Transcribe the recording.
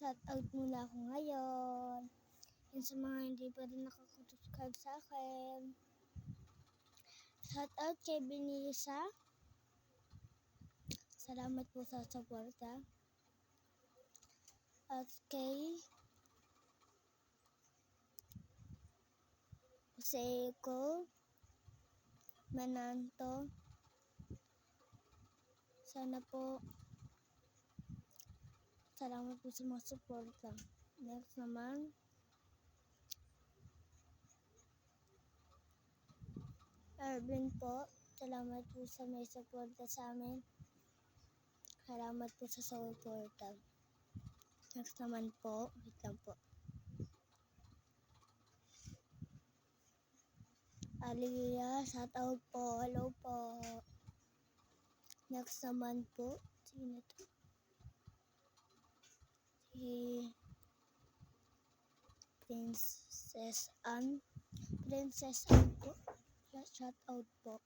Shout out muna ako ngayon. Yun sa mga hindi pa rin nakasubscribe sa akin. Shout out kay Benisa. Salamat po sa suporta. At kay Seiko Mananto. Sana po salamat po sa mga suporta. Next naman, Erwin po. Salamat po sa may suporta sa amin. Salamat po sa suporta. Next naman po, wait lang po. Aliyah, shout out po. Hello po. Next naman po, sino to? Si Princess Anne. Princess Anne po. Shout out po.